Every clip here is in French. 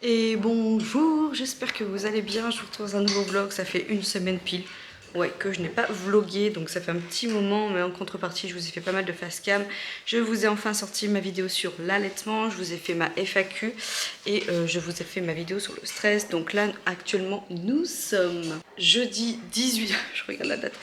Et bonjour, j'espère que vous allez bien. Je vous retrouve dans un nouveau vlog, ça fait une semaine pile que je n'ai pas vlogué, donc ça fait un petit moment, mais en contrepartie je vous ai fait pas mal de face cam. Je vous ai enfin sorti ma vidéo sur l'allaitement, je vous ai fait ma FAQ et je vous ai fait ma vidéo sur le stress. Donc là actuellement nous sommes jeudi 18, je regarde la date,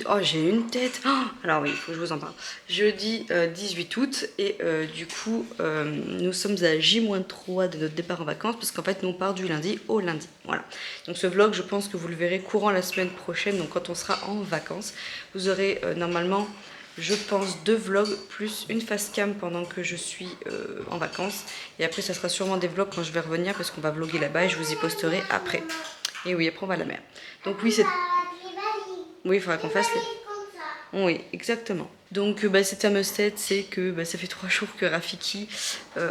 oh j'ai une tête, alors oui il faut que je vous en parle, jeudi 18 août et du coup nous sommes à J-3 de notre départ en vacances parce qu'en fait nous on part du lundi au lundi, voilà. Donc ce vlog je pense que vous le verrez courant la semaine prochaine, donc quand on sera en vacances. Vous aurez normalement je pense 2 vlogs plus une face cam pendant que je suis en vacances, et après ça sera sûrement des vlogs quand je vais revenir parce qu'on va vlogger là-bas et je vous y posterai après. Et oui, après on va à la mer. Donc oui, c'est... Oui, il faudra qu'on fasse les... Oui, exactement. Donc cette fameuse tête, c'est que ça fait 3 jours que Rafiki,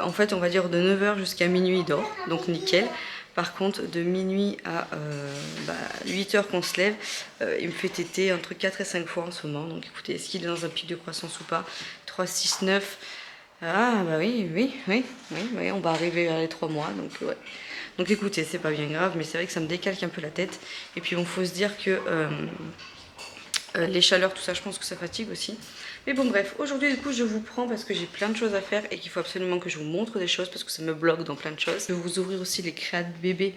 en fait on va dire de 9 h jusqu'à minuit il dort, donc nickel. Par contre de minuit à 8 h qu'on se lève, il me fait téter entre 4 et 5 fois en ce moment. Donc écoutez, est-ce qu'il est dans un pic de croissance ou pas? 3, 6, 9... Ah bah oui, on va arriver vers les 3 mois, donc ouais. Donc écoutez, c'est pas bien grave, mais c'est vrai que ça me décalque un peu la tête. Et puis bon, faut se dire que les chaleurs, tout ça, je pense que ça fatigue aussi. Mais bon bref, aujourd'hui du coup je vous prends parce que j'ai plein de choses à faire et qu'il faut absolument que je vous montre des choses parce que ça me bloque dans plein de choses. Je vais vous ouvrir aussi les créas de bébé.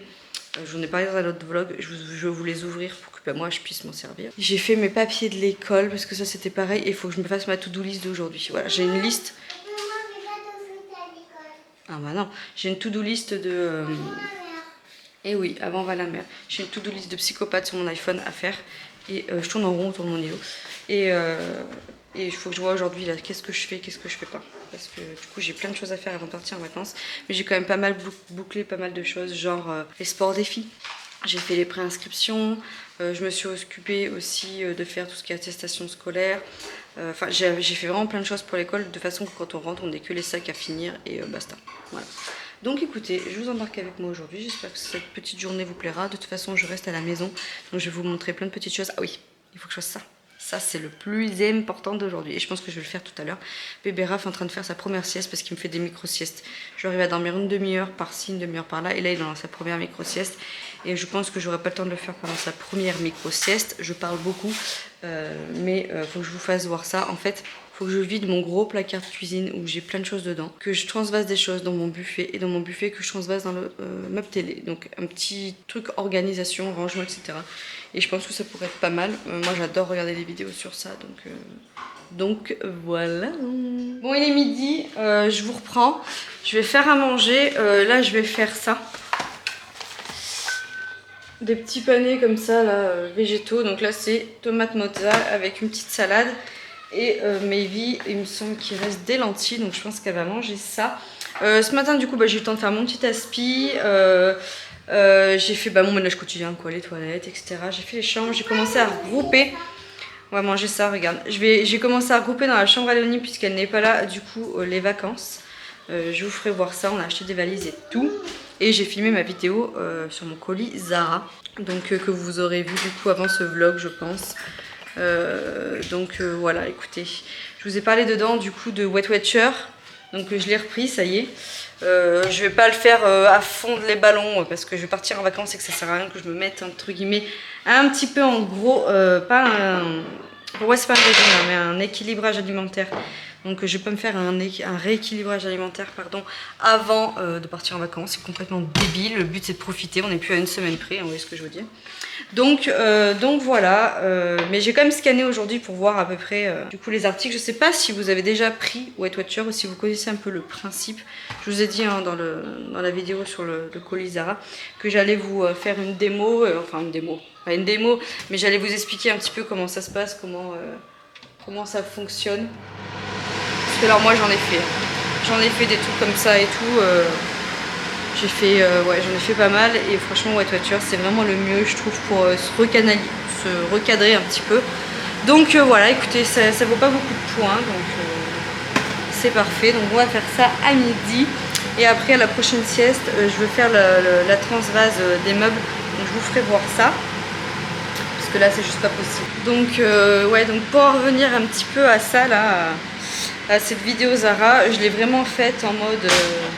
J'en ai parlé dans un autre vlog, je vais vous les ouvrir pour que moi je puisse m'en servir. J'ai fait mes papiers de l'école parce que ça c'était pareil et il faut que je me fasse ma to-do list d'aujourd'hui. Voilà, j'ai une liste. Ah bah non, j'ai une to-do list de... Et oui, avant on va à la mer. J'ai une to-do list de psychopathe sur mon iPhone à faire. Et je tourne en rond autour de mon îlot. Et il faut que je vois aujourd'hui là qu'est-ce que je fais, qu'est-ce que je fais pas. Parce que du coup j'ai plein de choses à faire avant de partir en vacances. Mais j'ai quand même pas mal bouclé pas mal de choses, genre les sports défis. J'ai fait les préinscriptions. Je me suis occupée aussi de faire tout ce qui est attestation scolaire. Enfin, j'ai fait vraiment plein de choses pour l'école, de façon que quand on rentre, on n'ait que les sacs à finir et basta. Voilà. Donc écoutez, je vous embarque avec moi aujourd'hui, j'espère que cette petite journée vous plaira. De toute façon, je reste à la maison, donc je vais vous montrer plein de petites choses. Ah oui, il faut que je fasse ça. Ça, c'est le plus important d'aujourd'hui. Et je pense que je vais le faire tout à l'heure. Bébé Raph est en train de faire sa première sieste parce qu'il me fait des micro-siestes. Je vais arriver à dormir une demi-heure par-ci, une demi-heure par-là. Et là, il est dans sa première micro-sieste. Et je pense que j'aurai pas le temps de le faire pendant sa première micro-sieste. Je parle beaucoup, mais faut que je vous fasse voir ça. En fait, faut que je vide mon gros placard de cuisine où j'ai plein de choses dedans, que je transvase des choses dans mon buffet et dans mon buffet que je transvase dans le meuble télé. Donc un petit truc organisation, rangement, etc. Et je pense que ça pourrait être pas mal. Moi j'adore regarder des vidéos sur ça, donc voilà. Bon, il est midi, je vous reprends. Je vais faire à manger. Là je vais faire ça. Des petits panés comme ça là, végétaux. Donc là c'est tomate mozza avec une petite salade. Et Mayvi, il me semble qu'il reste des lentilles, donc je pense qu'elle va manger ça. Ce matin, du coup, j'ai eu le temps de faire mon petit aspi. J'ai fait mon ménage quotidien, quoi, les toilettes, etc. J'ai fait les chambres, j'ai commencé à regrouper. On va manger ça, regarde. J'ai commencé à regrouper dans la chambre à Léonie, puisqu'elle n'est pas là, du coup, les vacances. Je vous ferai voir ça, on a acheté des valises et tout. Et j'ai filmé ma vidéo sur mon colis Zara, donc que vous aurez vu, du coup, avant ce vlog, je pense. Voilà, écoutez, je vous ai parlé dedans du coup de Weight Watcher, donc je l'ai repris, ça y est. Je vais pas le faire à fond les ballons parce que je vais partir en vacances et que ça sert à rien que je me mette entre guillemets un petit peu en gros, pas un, ouais, c'est pas un régime, mais un équilibrage alimentaire. Donc je vais pas me faire un rééquilibrage alimentaire pardon, avant de partir en vacances. C'est complètement débile. Le but c'est de profiter. On n'est plus à une semaine près, vous voyez ce que je veux dire. Donc voilà. Mais j'ai quand même scanné aujourd'hui pour voir à peu près du coup les articles. Je sais pas si vous avez déjà pris Weight Watcher ou si vous connaissez un peu le principe. Je vous ai dit dans la vidéo sur le colis Zara que j'allais vous faire une démo. Enfin une démo. Pas une démo, mais j'allais vous expliquer un petit peu comment ça se passe, comment ça fonctionne. Parce que alors moi j'en ai fait des trucs comme ça et tout. J'en ai fait pas mal et franchement Weight Watcher c'est vraiment le mieux je trouve pour se recadrer un petit peu. Donc voilà, écoutez, ça vaut pas beaucoup de points, donc c'est parfait. Donc on va faire ça à midi et après à la prochaine sieste je vais faire la transvase des meubles, donc je vous ferai voir ça. Parce que là c'est juste pas possible. Donc ouais, donc pour en revenir un petit peu à ça là, Cette vidéo Zara, je l'ai vraiment faite en mode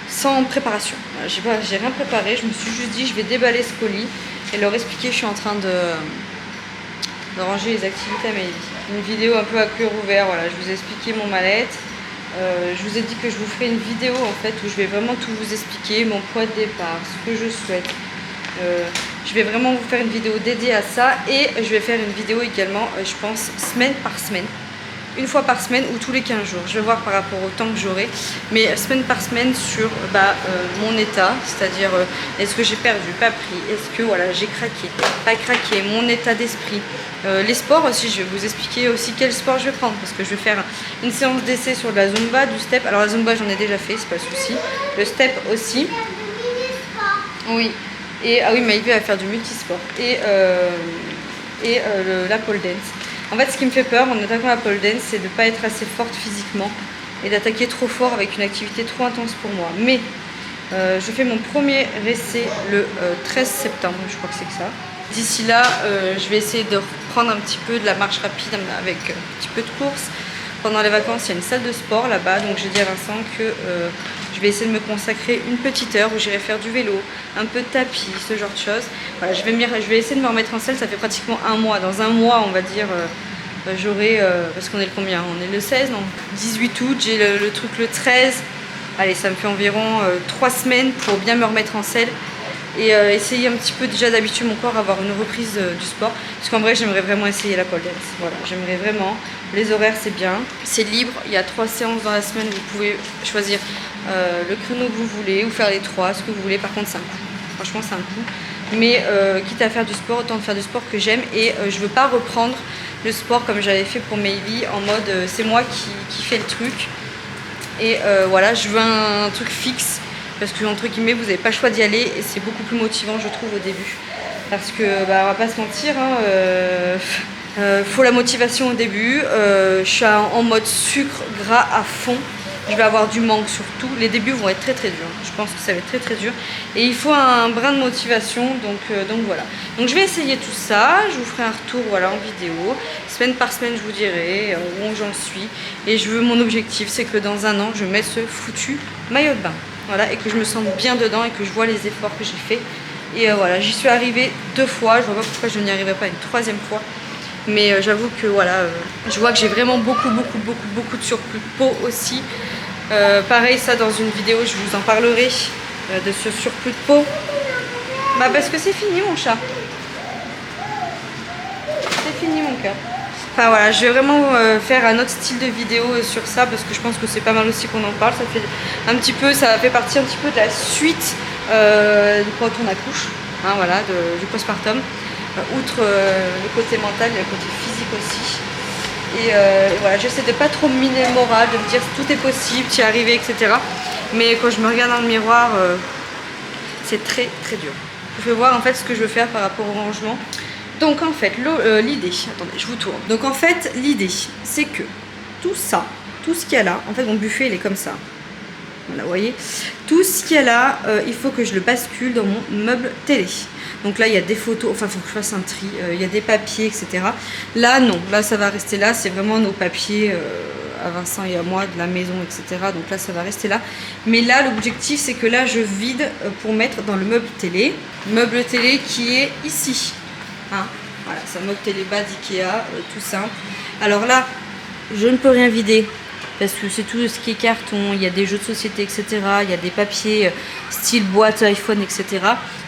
sans préparation. J'ai rien préparé, je me suis juste dit je vais déballer ce colis et leur expliquer que je suis en train de ranger les activités à Maëlie. Une vidéo un peu à cœur ouvert, voilà, je vous ai expliqué mon mallette. Je vous ai dit que je vous ferai une vidéo en fait où je vais vraiment tout vous expliquer, mon point de départ, ce que je souhaite. Je vais vraiment vous faire une vidéo dédiée à ça et je vais faire une vidéo également, je pense, semaine par semaine. Une fois par semaine ou tous les 15 jours. Je vais voir par rapport au temps que j'aurai. Mais semaine par semaine sur mon état, c'est-à-dire est-ce que j'ai perdu, pas pris, est-ce que voilà, j'ai craqué, pas craqué, mon état d'esprit. Les sports aussi, je vais vous expliquer aussi quel sport je vais prendre. Parce que je vais faire une séance d'essai sur de la Zumba, du step. Alors la Zumba j'en ai déjà fait, c'est pas le souci. Le step aussi. Oui. Et ah oui, Maëlie va faire du multisport. Et la pole dance. En fait, ce qui me fait peur en attaquant la pole dance, c'est de ne pas être assez forte physiquement et d'attaquer trop fort avec une activité trop intense pour moi. Mais je fais mon premier essai le 13 septembre, je crois que c'est que ça. D'ici là, je vais essayer de reprendre un petit peu de la marche rapide avec un petit peu de course. Pendant les vacances, il y a une salle de sport là-bas, donc j'ai dit à Vincent que je vais essayer de me consacrer une petite heure où j'irai faire du vélo, un peu de tapis, ce genre de choses. Voilà, je vais essayer de me remettre en selle, ça fait pratiquement un mois. Dans un mois, on va dire, j'aurai, parce qu'on est le combien? On est le 16, non 18 août, j'ai le truc le 13. Allez, ça me fait environ 3 semaines pour bien me remettre en selle. Et essayer un petit peu déjà d'habituer mon corps à avoir une reprise du sport. Parce qu'en vrai, j'aimerais vraiment essayer la pole dance. Voilà, j'aimerais vraiment. Les horaires, c'est bien. C'est libre. Il y a 3 séances dans la semaine. Vous pouvez choisir le créneau que vous voulez ou faire les 3, ce que vous voulez. Par contre, c'est un coût. Franchement, c'est un coût. Mais quitte à faire du sport, autant de faire du sport que j'aime. Et je veux pas reprendre le sport comme j'avais fait pour Maëlie en mode c'est moi qui fais le truc. Et voilà, je veux un truc fixe. Parce que entre guillemets vous n'avez pas le choix d'y aller et c'est beaucoup plus motivant je trouve au début. Parce que on va pas se mentir, faut la motivation au début. Je suis en mode sucre gras à fond. Je vais avoir du manque surtout. Les débuts vont être très très durs. Je pense que ça va être très très dur. Et il faut un brin de motivation. Donc voilà. Donc je vais essayer tout ça. Je vous ferai un retour voilà, en vidéo. Semaine par semaine je vous dirai où j'en suis. Et mon objectif c'est que dans un an je mette ce foutu maillot de bain. Voilà, et que je me sente bien dedans et que je vois les efforts que j'ai fait. Et voilà, j'y suis arrivée 2 fois. Je vois pas pourquoi je n'y arriverai pas une 3e fois. Mais j'avoue que voilà, je vois que j'ai vraiment beaucoup de surplus de peau aussi. Pareil, ça dans une vidéo, je vous en parlerai de ce surplus de peau. Bah parce que c'est fini mon chat. C'est fini mon cœur. Enfin voilà, je vais vraiment faire un autre style de vidéo sur ça parce que je pense que c'est pas mal aussi qu'on en parle. Ça fait un petit peu, ça fait partie un petit peu de la suite quand on accouche, hein, voilà, du postpartum. Outre le côté mental, il y a le côté physique aussi. Et voilà, j'essaie de pas trop miner le moral, de me dire tout est possible, tu y es arrivé, etc. Mais quand je me regarde dans le miroir, c'est très très dur. Je vais voir en fait ce que je veux faire par rapport au rangement. Donc en fait, l'idée, attendez, je vous tourne. Donc en fait, l'idée, c'est que tout ça, tout ce qu'il y a là, en fait mon buffet il est comme ça. Voilà, vous voyez, tout ce qu'il y a là, il faut que je le bascule dans mon meuble télé. Donc là, il y a des photos, enfin, il faut que je fasse un tri, il y a des papiers, etc. Là, non, là, ça va rester là, c'est vraiment nos papiers à Vincent et à moi de la maison, etc. Donc là, ça va rester là. Mais là, l'objectif, c'est que là, je vide pour mettre dans le meuble télé. Meuble télé qui est ici. Hein, voilà, c'est un meuble télé bas d'Ikea, tout simple. Alors là, je ne peux rien vider parce que c'est tout ce qui est carton, il y a des jeux de société, etc. Il y a des papiers style boîte iPhone, etc.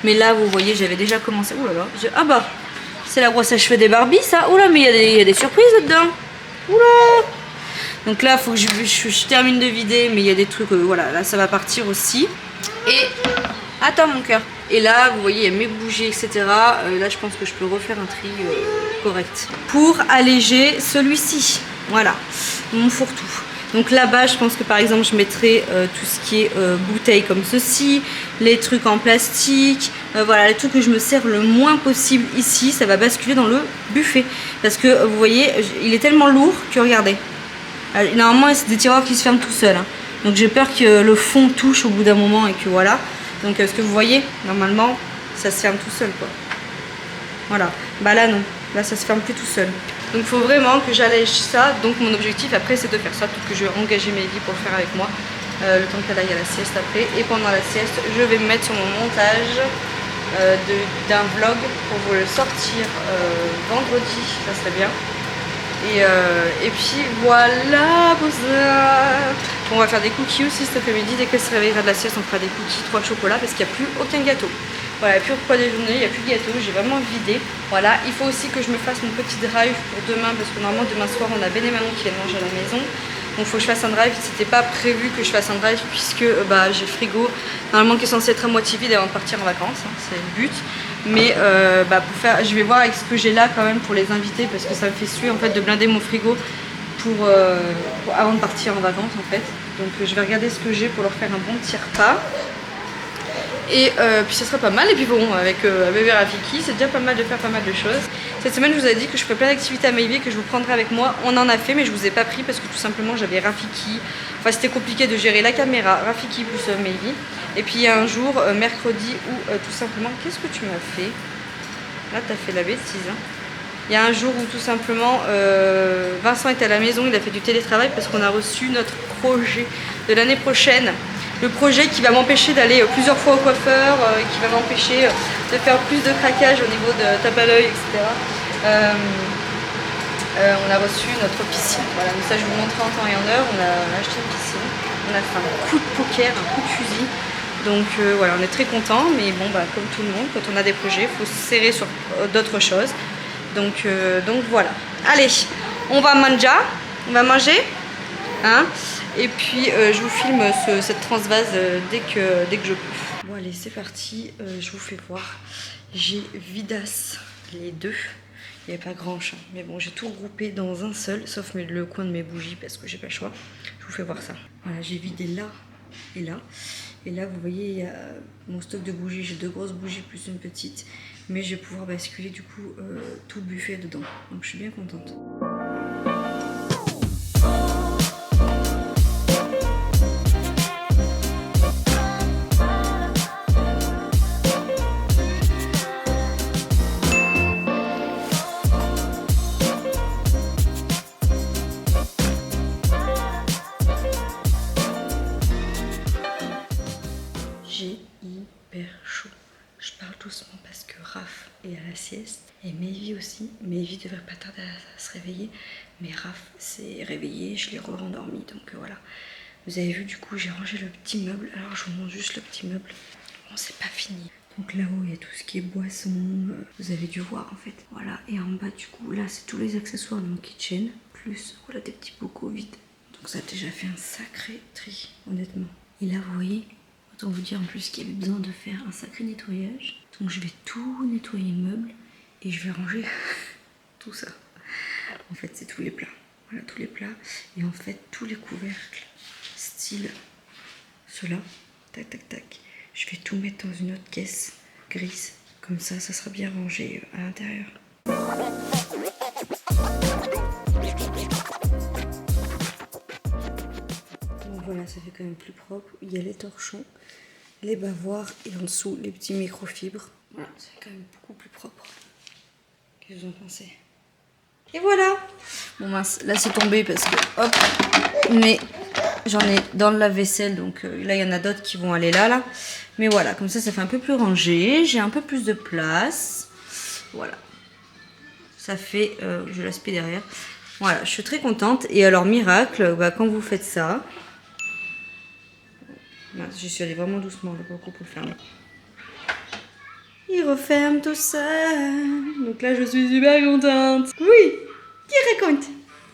Mais là, vous voyez, j'avais déjà commencé. Ouh là là, ah bah, c'est la brosse à cheveux des Barbie, ça. Oula, mais il y a des surprises là-dedans. Oula. Donc là, il faut que je termine de vider, mais il y a des trucs, voilà, là, ça va partir aussi. Et attends, mon cœur. Et là, vous voyez, il y a mes bougies, etc. Là, je pense que je peux refaire un tri correct. Pour alléger celui-ci. Voilà, mon fourre-tout. Donc là-bas, je pense que par exemple, je mettrai tout ce qui est bouteilles comme ceci, les trucs en plastique, voilà, les trucs que je me sers le moins possible ici. Ça va basculer dans le buffet. Parce que, vous voyez, il est tellement lourd que, regardez. Normalement, c'est des tiroirs qui se ferment tout seuls. Hein. Donc j'ai peur que le fond touche au bout d'un moment et que voilà. Donc ce que vous voyez, normalement, ça se ferme tout seul, quoi. Voilà. Bah là, non. Là, ça se ferme plus tout seul. Donc il faut vraiment que j'allège ça. Donc mon objectif après c'est de faire ça, peut-être que je vais engager Maëvi pour le faire avec moi. Le temps qu'elle aille à la sieste après. Et pendant la sieste, je vais me mettre sur mon montage d'un vlog pour vous le sortir vendredi, ça serait bien. Et puis voilà pour ça. On va faire des cookies aussi cet après-midi. Dès qu'elle se réveillera de la sieste, on fera des cookies 3 chocolats parce qu'il n'y a plus aucun gâteau. Voilà, il n'y a plus de poids déjeuner, il n'y a plus de gâteau, j'ai vraiment vidé. Voilà, il faut aussi que je me fasse mon petit drive pour demain parce que normalement demain soir on a Ben et Manon qui viennent manger à la maison. Donc il faut que je fasse un drive, c'était pas prévu que je fasse un drive puisque j'ai le frigo normalement qui est censé être à moitié vide avant de partir en vacances, hein, c'est le but. Mais pour faire, je vais voir avec ce que j'ai là quand même pour les inviter parce que ça me fait suer en fait de blinder mon frigo pour avant de partir en vacances en fait. Donc je vais regarder ce que j'ai pour leur faire un bon petit repas. Et puis ça sera pas mal. Et puis bon, avec bébé Rafiki, c'est déjà pas mal de faire pas mal de choses. Cette semaine, je vous avais dit que je ferais plein d'activités à Maëvi que je vous prendrai avec moi. On en a fait, mais je vous ai pas pris parce que tout simplement j'avais Rafiki. Enfin, c'était compliqué de gérer la caméra, Rafiki plus Maëvi. Et puis il y a un jour, mercredi, où tout simplement, qu'est-ce que tu m'as fait? Là, t'as fait la bêtise. Hein. Il y a un jour où tout simplement, Vincent était à la maison, il a fait du télétravail parce qu'on a reçu notre projet de l'année prochaine. Le projet qui va m'empêcher d'aller plusieurs fois au coiffeur, qui va m'empêcher de faire plus de craquage au niveau de tape à l'œil, etc. On a reçu notre piscine. Voilà, mais ça je vous montrerai en temps et en heure. On a acheté une piscine. On a fait un coup de poker, un coup de fusil. Donc voilà, on est très contents. Mais bon, comme tout le monde, quand on a des projets, il faut se serrer sur d'autres choses. Donc voilà. Allez, on va manger. On va manger. Hein? Et puis je vous filme cette transvase dès que je peux. Bon allez, c'est parti, je vous fais voir. J'ai vidasse les deux. Il n'y avait pas grand chose, mais bon, j'ai tout regroupé dans un seul, sauf le coin de mes bougies parce que j'ai pas le choix. Je vous fais voir ça. Voilà, j'ai vidé là et là. Et là, vous voyez, il y a mon stock de bougies. J'ai 2 grosses bougies plus une petite. Mais je vais pouvoir basculer du coup tout le buffet dedans. Donc je suis bien contente. J'ai hyper chaud. Je parle doucement parce que Raph est à la sieste et Maëvi aussi. Maëvi devrait pas tarder à se réveiller, mais Raph s'est réveillé, je l'ai re-endormi, donc voilà. Vous avez vu, du coup j'ai rangé le petit meuble. Alors je vous montre juste le petit meuble. Bon, c'est pas fini. Donc là-haut il y a tout ce qui est boisson, vous avez dû voir en fait. Voilà, et en bas du coup là c'est tous les accessoires de mon kitchen, plus voilà des petits bocaux vides. Donc ça a déjà fait un sacré tri, honnêtement. Et là vous voyez, autant vous dire en plus qu'il y avait besoin de faire un sacré nettoyage. Donc je vais tout nettoyer le meuble et je vais ranger tout ça. En fait c'est tous les plats. Voilà tous les plats. Et en fait tous les couvercles, style ceux-là, tac tac tac. Je vais tout mettre dans une autre caisse grise. Comme ça, ça sera bien rangé à l'intérieur. Donc voilà, ça fait quand même plus propre. Il y a les torchons, les bavoirs et en dessous les petits microfibres. Voilà, ça fait quand même beaucoup plus propre. Qu'est-ce que vous en pensez? Et voilà. Bon mince, là c'est tombé parce que hop, mais j'en ai dans le lave-vaisselle, donc là il y en a d'autres qui vont aller là. Mais voilà, comme ça fait un peu plus rangé, j'ai un peu plus de place. Voilà. Ça fait, je l'aspi derrière. Voilà, je suis très contente. Et alors miracle, quand vous faites ça, j'y suis allée vraiment doucement, le beaucoup pour le fermer. Il referme tout ça. Donc là je suis super contente. Oui, qui raconte?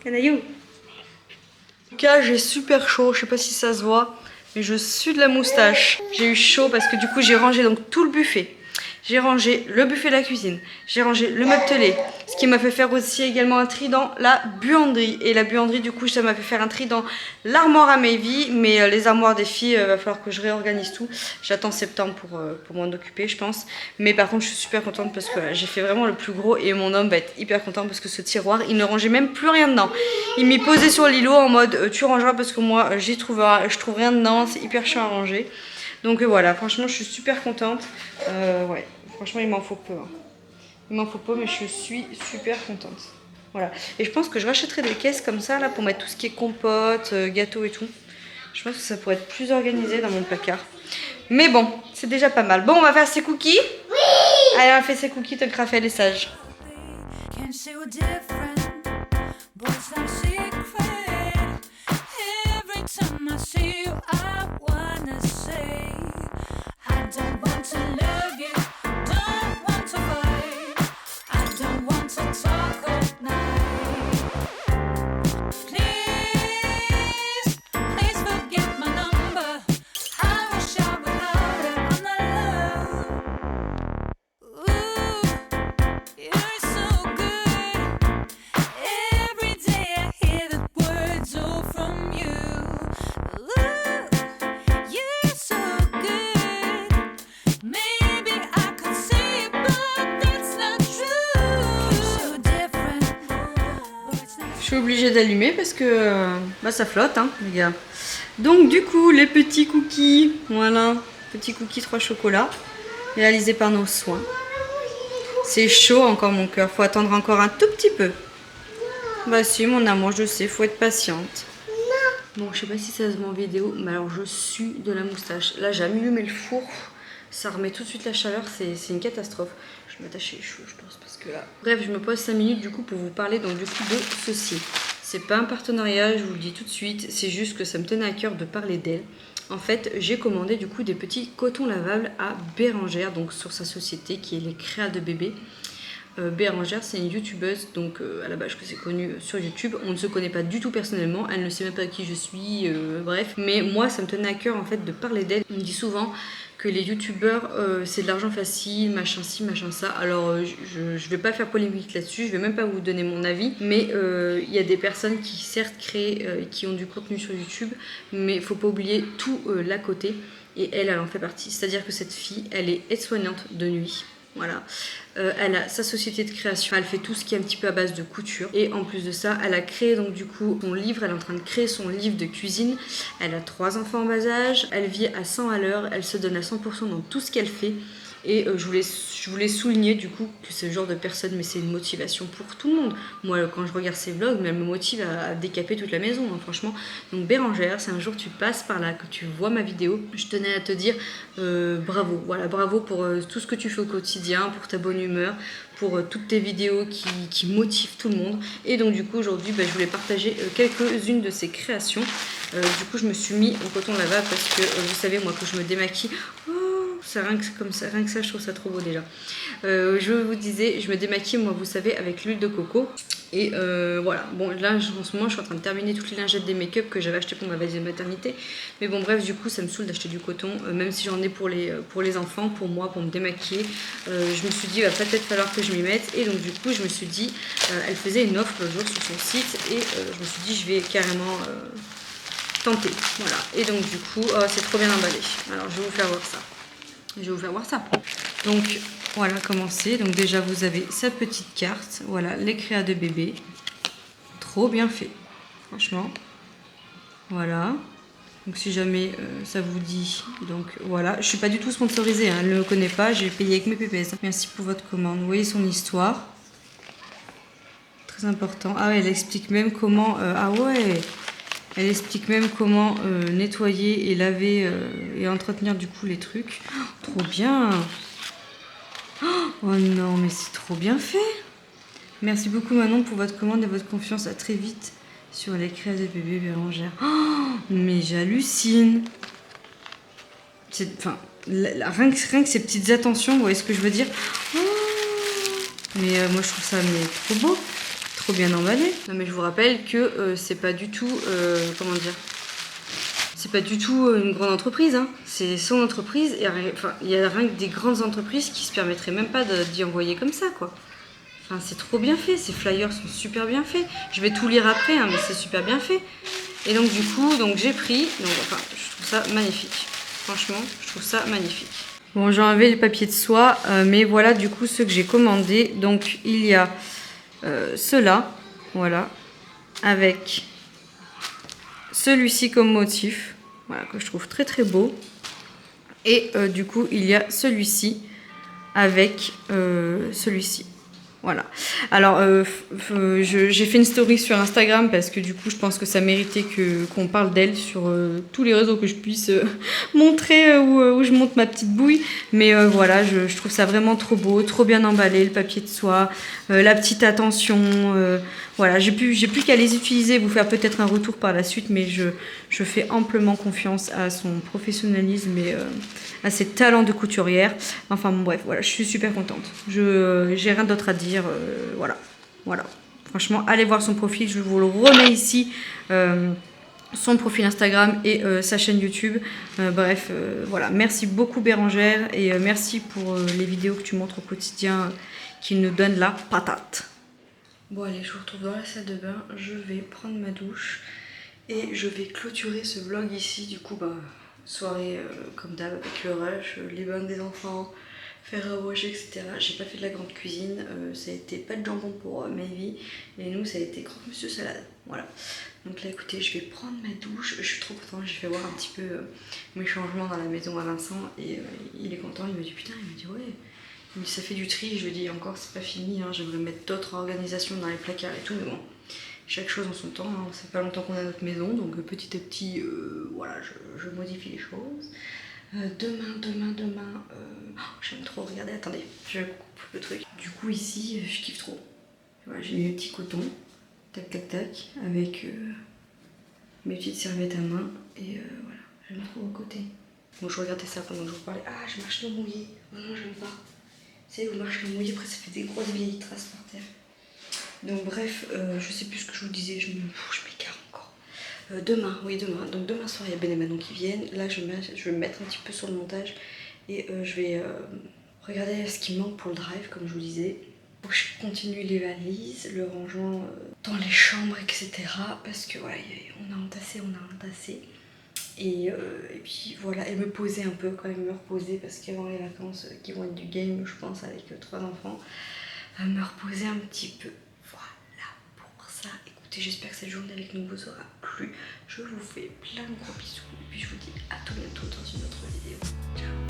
Canaillou. En tout cas, j'ai super chaud, je sais pas si ça se voit, mais je sue de la moustache. J'ai eu chaud parce que du coup, j'ai rangé donc tout le buffet. J'ai rangé le buffet de la cuisine, j'ai rangé le meuble télé, ce qui m'a fait faire aussi également un tri dans la buanderie. Et la buanderie, du coup, ça m'a fait faire un tri dans l'armoire à Maëvi, mais les armoires des filles, va falloir que je réorganise tout. J'attends septembre pour m'en occuper, je pense. Mais par contre, je suis super contente parce que voilà, j'ai fait vraiment le plus gros et mon homme va être hyper content parce que ce tiroir, il ne rangeait même plus rien dedans. Il m'y posait sur l'îlot en mode tu rangeras parce que moi, je trouve rien dedans, c'est hyper chiant à ranger. Donc voilà, franchement, je suis super contente. Ouais, franchement, il m'en faut peu. Hein. Il m'en faut peu, mais je suis super contente. Voilà. Et je pense que je rachèterai des caisses comme ça là pour mettre tout ce qui est compote, gâteau et tout. Je pense que ça pourrait être plus organisé dans mon placard. Mais bon, c'est déjà pas mal. Bon, on va faire ses cookies. Oui. Allez, on fait ses cookies tant que Raphaël est sage. Je suis obligée d'allumer parce que ça flotte, hein, les gars. Donc du coup, les petits cookies, voilà, petits cookies 3 chocolats, réalisés par nos soins. C'est chaud encore mon cœur, faut attendre encore un tout petit peu. Bah si mon amour, je sais, faut être patiente. Bon, je sais pas si ça se voit en vidéo, mais alors je sue de la moustache. Là, j'ai allumé le four, ça remet tout de suite la chaleur, c'est une catastrophe. Je vais m'attacher les cheveux, je pense, parce que là... Bref, je me pose 5 minutes du coup pour vous parler donc du coup de ceci. C'est pas un partenariat, je vous le dis tout de suite, c'est juste que ça me tenait à cœur de parler d'elle. En fait, j'ai commandé du coup des petits cotons lavables à Bérangère, donc sur sa société qui est les Créa de bébé. Bérangère, c'est une youtubeuse, donc à la base que c'est connu sur YouTube. On ne se connaît pas du tout personnellement, elle ne sait même pas qui je suis, bref. Mais moi, ça me tenait à cœur en fait de parler d'elle. On me dit souvent que les youtubeurs c'est de l'argent facile, machin ci, machin ça. Alors je vais pas faire polémique là-dessus, je vais même pas vous donner mon avis. Mais il y a des personnes qui certes créent, qui ont du contenu sur YouTube, mais il faut pas oublier tout l'à côté. Et elle en fait partie. C'est-à-dire que cette fille, elle est aide-soignante de nuit. Voilà, elle a sa société de création, elle fait tout ce qui est un petit peu à base de couture et en plus de ça, elle a créé donc du coup son livre, elle est en train de créer son livre de cuisine, elle a 3 enfants en bas âge, elle vit à 100 à l'heure, elle se donne à 100% dans tout ce qu'elle fait et je voulais souligner du coup que c'est le genre de personne, mais c'est une motivation pour tout le monde. Moi quand je regarde ses vlogs, elle me motive à décaper toute la maison, hein, franchement. Donc Bérangère, si un jour tu passes par là, que tu vois ma vidéo, je tenais à te dire bravo, voilà, bravo pour tout ce que tu fais au quotidien, pour ta bonne humeur, pour toutes tes vidéos qui motivent tout le monde. Et donc du coup aujourd'hui je voulais partager quelques-unes de ses créations. Du coup je me suis mis en coton lavable parce que vous savez moi que je me démaquille, rien que ça je trouve ça trop beau déjà. Je vous disais, je me démaquille moi vous savez avec l'huile de coco. Et voilà, bon là en ce moment je suis en train de terminer toutes les lingettes des make-up que j'avais acheté pour ma valise de maternité. Mais bon bref, du coup ça me saoule d'acheter du coton, même si j'en ai pour les enfants, pour moi, pour me démaquiller. Je me suis dit il va peut-être falloir que je m'y mette. Et donc du coup je me suis dit, elle faisait une offre le jour sur son site. Et je me suis dit je vais carrément tenter. Voilà, et donc du coup c'est trop bien emballé. Alors je vais vous faire voir ça. Je vais vous faire voir ça. Donc voilà comment c'est. Donc déjà vous avez sa petite carte. Voilà les créas de bébé. Trop bien fait. Franchement. Voilà. Donc si jamais ça vous dit. Donc voilà. Je suis pas du tout sponsorisée. Hein. Elle ne me connaît pas. J'ai payé avec mes pépés. Merci pour votre commande. Vous voyez son histoire. Très important. Ah ouais, elle explique même comment... ah ouais. Elle explique même comment nettoyer et laver et entretenir du coup les trucs. Oh, trop bien. Oh non, mais c'est trop bien fait. Merci beaucoup Manon pour votre commande et votre confiance. À très vite sur les créas de bébé Bérangère. Oh, mais j'hallucine. Enfin, rien que ces petites attentions, vous voyez ce que je veux dire. Oh, mais moi je trouve ça mais trop beau. Trop bien emballé. Non mais je vous rappelle que c'est pas du tout, comment dire, c'est pas du tout une grande entreprise, hein. C'est son entreprise et enfin, il y a rien que des grandes entreprises qui se permettraient même pas d'y envoyer comme ça quoi. Enfin c'est trop bien fait, ces flyers sont super bien faits. Je vais tout lire après hein, mais c'est super bien fait. Et donc du coup j'ai pris, donc enfin je trouve ça magnifique. Franchement je trouve ça magnifique. Bon j'ai enlevé le papier de soie mais voilà du coup ceux que j'ai commandés. Donc il y a ceux-là, voilà, avec celui-ci comme motif, voilà, que je trouve très très beau. Et du coup, il y a celui-ci avec celui-ci. Voilà. Alors, j'ai fait une story sur Instagram parce que du coup, je pense que ça méritait qu'on parle d'elle sur tous les réseaux que je puisse montrer où je monte ma petite bouille. Mais voilà, je trouve ça vraiment trop beau, trop bien emballé, le papier de soie, la petite attention. Voilà, j'ai plus qu'à les utiliser, vous faire peut-être un retour par la suite, mais je fais amplement confiance à son professionnalisme et à ses talents de couturière. Enfin bon, bref, voilà, je suis super contente. J'ai rien d'autre à dire, voilà. Franchement, allez voir son profil, je vous le remets ici. Son profil Instagram et sa chaîne YouTube. Bref, voilà. Merci beaucoup Bérangère et merci pour les vidéos que tu montres au quotidien qui nous donnent la patate. Bon allez, je vous retrouve dans la salle de bain. Je vais prendre ma douche et je vais clôturer ce vlog ici. Du coup, soirée comme d'hab avec le rush, les bains des enfants, faire à manger, etc. J'ai pas fait de la grande cuisine, ça a été pas de jambon pour Mayvi et nous ça a été croque-monsieur salade. Voilà. Donc là écoutez, je vais prendre ma douche, je suis trop contente, j'ai fait voir un petit peu mes changements dans la maison à Vincent et il est content, il me dit putain, il me dit ouais, il me dit, ça fait du tri, je lui dis encore c'est pas fini, hein, j'aimerais mettre d'autres organisations dans les placards et tout, mais bon, chaque chose en son temps, hein. Ça fait pas longtemps qu'on a notre maison, donc petit à petit, voilà, je modifie les choses. Demain, j'aime trop regarder, attendez, je coupe le truc. Du coup ici, je kiffe trop. Voilà, j'ai mis le petit coton, tac tac tac, avec mes petites serviettes à main, et voilà, j'aime trop au côté. Bon, je regardais ça pendant que je vous parlais. Ah, je marche dans le mouillé, non, j'aime pas. Vous savez, vous marchez dans le mouillé, après ça fait des grosses vieilles traces par terre. Donc bref, je sais plus ce que je vous disais, je m'égare encore. Demain. Donc demain soir, il y a Ben et Manon qui viennent. Là, je vais me mettre un petit peu sur le montage et je vais regarder ce qui me manque pour le drive, comme je vous disais. Donc, je continue les valises, le rangement dans les chambres, etc. Parce que voilà, on a entassé. Et puis voilà, et me poser un peu, quand même me reposer, parce qu'avant les vacances qui vont être du game, je pense, avec 3 enfants, me reposer un petit peu. Voilà pour ça. Écoutez, j'espère que cette journée avec nous vous aura plu. Je vous fais plein de gros bisous et puis je vous dis à tout bientôt dans une autre vidéo. Ciao.